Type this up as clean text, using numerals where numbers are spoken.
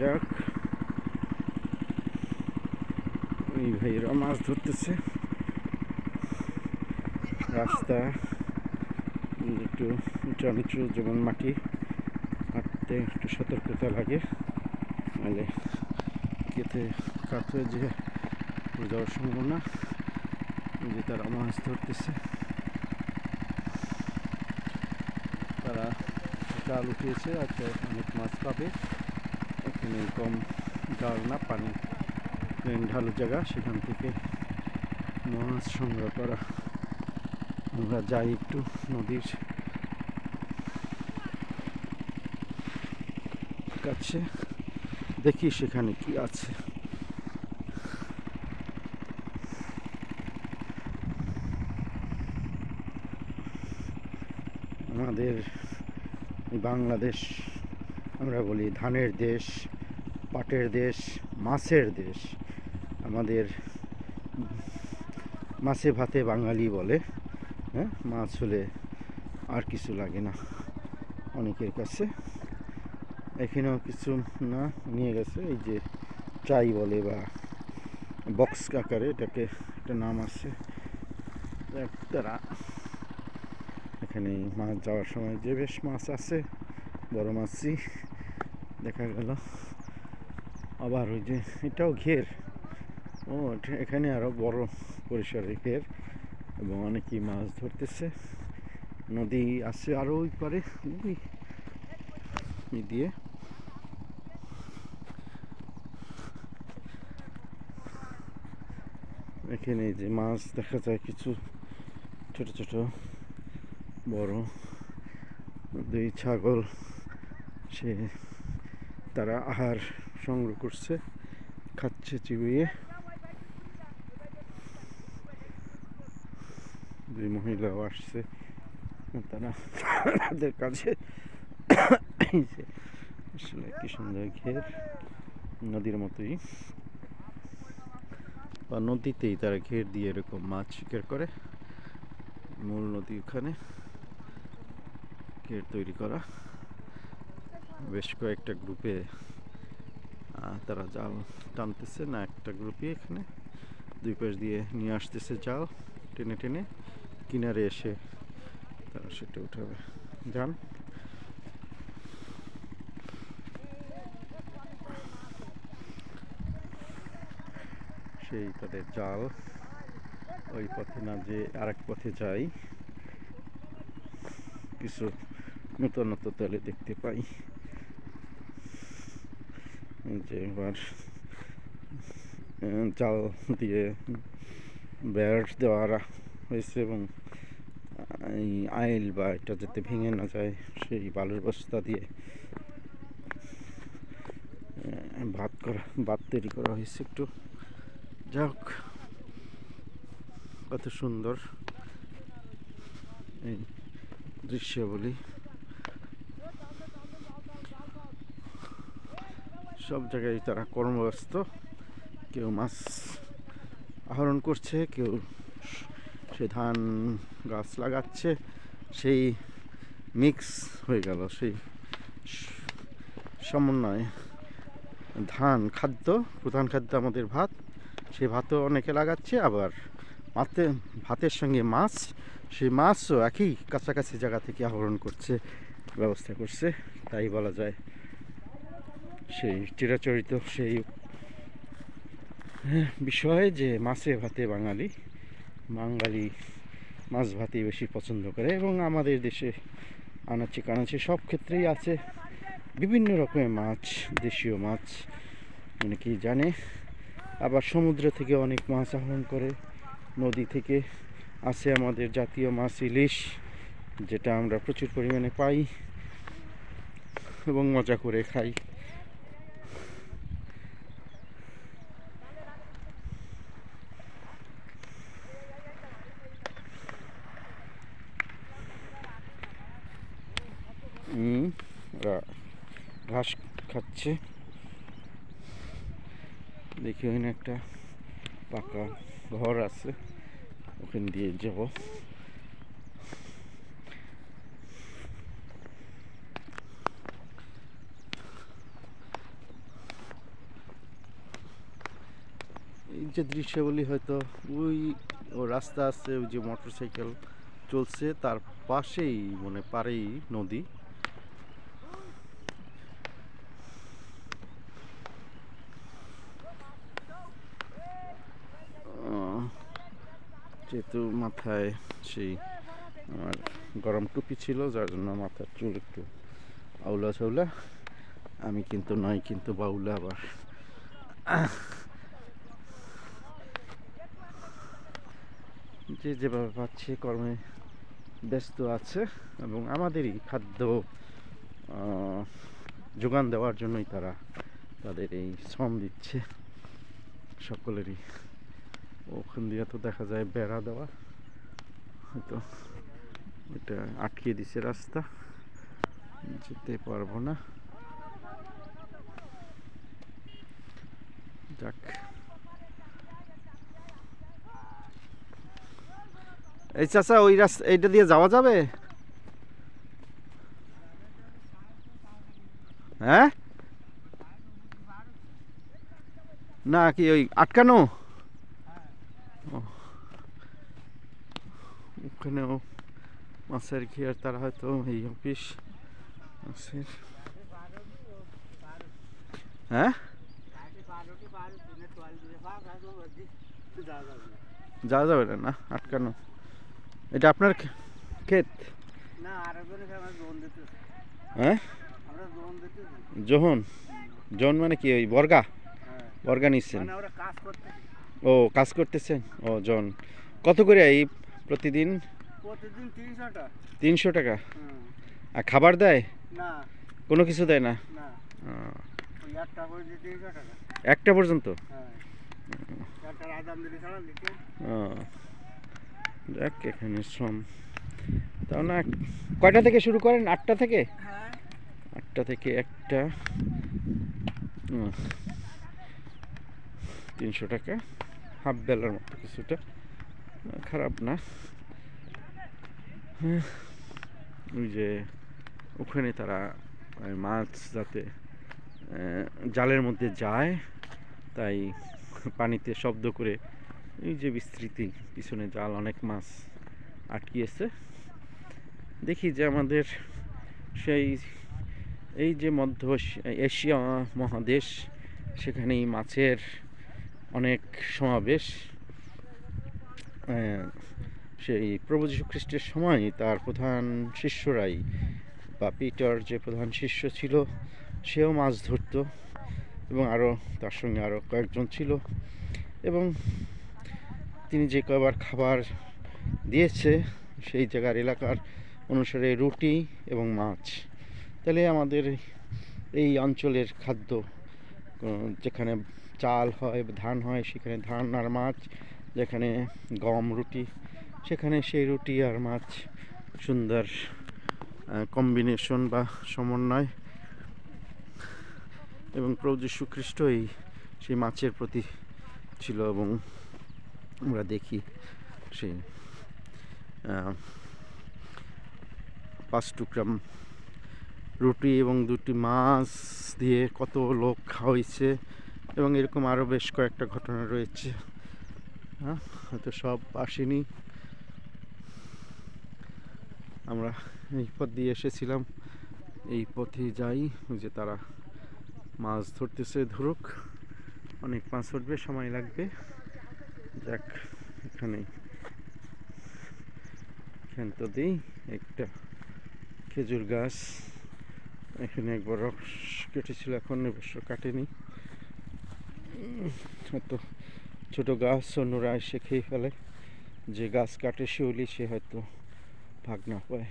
যাক, এই ভাইয়েরা মাছ ধরতেছে। রাস্তা একটু উঁচু নিচু, যেমন মাটি, হাঁটতে একটু সতর্কতা লাগে, নাহলে কেটে কাত হয়ে যে যাওয়ার সম্ভাবনা। যে তারা মাছ ধরতেছে, তারা জাল উঠিয়েছে, আজকে অনেক মাছ পাবে। এখানে কম জাল না, পানি ঢালু জায়গা, সেখান থেকে মাছ সংগ্রহ করা। আমরা যাই একটু নদীর কাছে, দেখি সেখানে কি আছে। আমাদের বাংলাদেশ, আমরা বলি ধানের দেশ, পাটের দেশ, মাছের দেশ। আমাদের মাছে ভাতে বাঙালি বলে। হ্যাঁ, মাছ হলে আর কিছু লাগে না অনেকের কাছে। এখানেও কিছু না নিয়ে গেছে, এই যে চাই বলে বা বক্স আকারে, এটাকে একটা নাম আছে। তারা এখানে মাছ যাওয়ার সময় যে বেশ মাছ আছে, বড় মাছই দেখা গেল। আবার ওই যে এটাও ঘের, ও এখানে আরো বড় পরিসরের ঘের, এবং অনেকেই মাছ ধরতেছে। নদী আছে আরো ওই পারে দিয়ে। এখানে যে মাছ দেখা যায়, কিছু ছোট ছোট, বড়, দুই ছাগল, সে তারা আহার সংগ্রহ করছে, খাচ্ছে চিবিয়ে। দুই মহিলাও আসছে তারা তাদের কাছে। আসলে কি সুন্দর ঘের, নদীর মতোই বা নদীতেই তারা ঘের দিয়ে এরকম মাছ শিকার করে। মূল নদী ওখানে ঘের তৈরি করা, বেশ কয়েকটা গ্রুপে তারা জাল টানতেছে, না একটা গ্রুপই এখানে দুই পাশ দিয়ে নিয়ে আসতেছে জাল টেনে টেনে, কিনারে এসে তারা সেটা উঠাবে। যান, সেই তাদের জাল ওই পথে না, যে আরেক পথে যাই, কিছু নূতনত্ব তাহলে দেখতে পাই। যে এবার জাল দিয়ে বেড় দেওয়া হয়েছে, এবং এই আইল বা এটা যাতে ভেঙে না যায়, সেই বালুর বস্তা দিয়ে বাঁধ তৈরি করা হয়েছে একটু। যাক, কত সুন্দর এই দৃশ্যাবলী। সব জায়গায় তারা কর্মব্যস্ত, কেউ মাছ আহরণ করছে, কেউ সে ধান গাছ লাগাচ্ছে, সেই মিক্স হয়ে গেল, সেই সমন্বয়। ধান খাদ্য, প্রধান খাদ্য আমাদের ভাত, সেই ভাতও অনেকে লাগাচ্ছে, আবার ভাতের সঙ্গে মাছ, সেই মাছও একই কাছাকাছি জায়গা থেকে আহরণ করছে, ব্যবস্থা করছে। তাই বলা যায় সেই চিরাচরিত সেই বিষয় যে মাছে ভাতে বাঙালি মাছ ভাতেই বেশি পছন্দ করে। এবং আমাদের দেশে আনাচে কানাচে সব ক্ষেত্রেই আছে বিভিন্ন রকমের মাছ, দেশীয় মাছ অনেকেই জানে। আবার সমুদ্র থেকে অনেক মাছ আহরণ করে, নদী থেকে আছে আমাদের জাতীয় মাছ ইলিশ, যেটা আমরা প্রচুর পরিমাণে পাই এবং মজা করে খাই। ওরা ঘাস খাচ্ছে। দেখি ওখানে একটা পাকা ঘর আছে, ওখান দিয়ে যাব। যে দৃশ্যগুলি হয়তো ওই ও রাস্তা আছে, ওই যে মোটরসাইকেল চলছে তার পাশেই মানে পারেই নদী। যেহেতু মাথায় সেই আমার গরম টুপি ছিল, যার জন্য মাথার চুল একটু আউলা চাউলা। আমি কিন্তু নয়, কিন্তু বাউলা আবার। যে যেভাবে পাচ্ছে কর্মে ব্যস্ত আছে, এবং আমাদেরই খাদ্য যোগান দেওয়ার জন্যই তারা তাদের এই শ্রম দিচ্ছে সকলেরই। ওখান দিয়ে তো দেখা যায় বেড়া দেওয়া, হয়তো এটা আটকিয়ে দিছে রাস্তা, যেতে পারবো না। যাক, এই চাচা ওই রাস্তা এইটা দিয়ে যাওয়া যাবে? হ্যাঁ, না কি ওই আটকানো? ওখানেও মাছের ঘিয়ার তারা হয়তো এই অফিস মাছের। হ্যাঁ, যাওয়া যাবে না, না আটকানো। এটা আপনার ক্ষেত? হ্যাঁ, জোহন। জোহন মানে কি ওই বর্গা? বর্গা নিচ্ছেন? ও কাজ করতেছেন। ও জন কত করে এই প্রতিদিন? 300 টাকা। আর খাবার দেয়? কোনো কিছু দেয় না? একটা পর্যন্ত? যাক, এখানে শ্রম তাও না। কয়টা থেকে শুরু করেন? 8টা থেকে? 8টা থেকে 1টা। 300 টাকা, হাফ বেলার মতো কিছুটা, খারাপ না। ওই যে ওখানে তারা মাছ যাতে জালের মধ্যে যায়, তাই পানিতে শব্দ করে এই যে বিস্তৃতি পিছনে জাল, অনেক মাছ আটকিয়েছে। দেখি যে আমাদের সেই এই যে মধ্য এশিয়া মহাদেশ, সেখানেই মাছের অনেক সমাবেশ। সেই প্রভু যীশু খ্রিস্টের সময় তার প্রধান শিষ্যরাই, বা পিটার যে প্রধান শিষ্য ছিল, সেও মাছ ধরতো, এবং আরও তার সঙ্গে আরও কয়েকজন ছিল। এবং তিনি যে কয়বার খাবার দিয়েছে সেই জায়গার এলাকার অনুসারে রুটি এবং মাছ। তাহলে আমাদের এই অঞ্চলের খাদ্য, যেখানে চাল হয়, ধান হয়, সেখানে ধান আর মাছ, যেখানে গম রুটি, সেখানে সেই রুটি আর মাছ সুন্দর কম্বিনেশন বা সমন্বয়। এবং প্রভু যীশু খ্রিস্টই সেই মাছের প্রতি ছিল, এবং আমরা দেখি সেই 5 টুকরা রুটি এবং 2টি মাছ দিয়ে কত লোক খাওয়াইছে। এবং এরকম আরও বেশ কয়েকটা ঘটনা রয়েছে। হ্যাঁ, হয়তো সব আসেনি। আমরা এই পথ দিয়ে এসেছিলাম, এই পথে যাই। যে তারা মাছ ধরতেছে, ধরুক, অনেক মাছ উঠবে, সময় লাগবে। যাক, এখানে ক্ষান্ত দিই। একটা খেজুর গাছ, এখানে একবার রস কেটেছিল, এখন অবশ্য কাটেনি। হয়তো ছোটো গাছ অন্যরা এসে খেয়ে ফেলে। যে গাছ কাটে শিউলি, সে হয়তো ভাগ না পায়।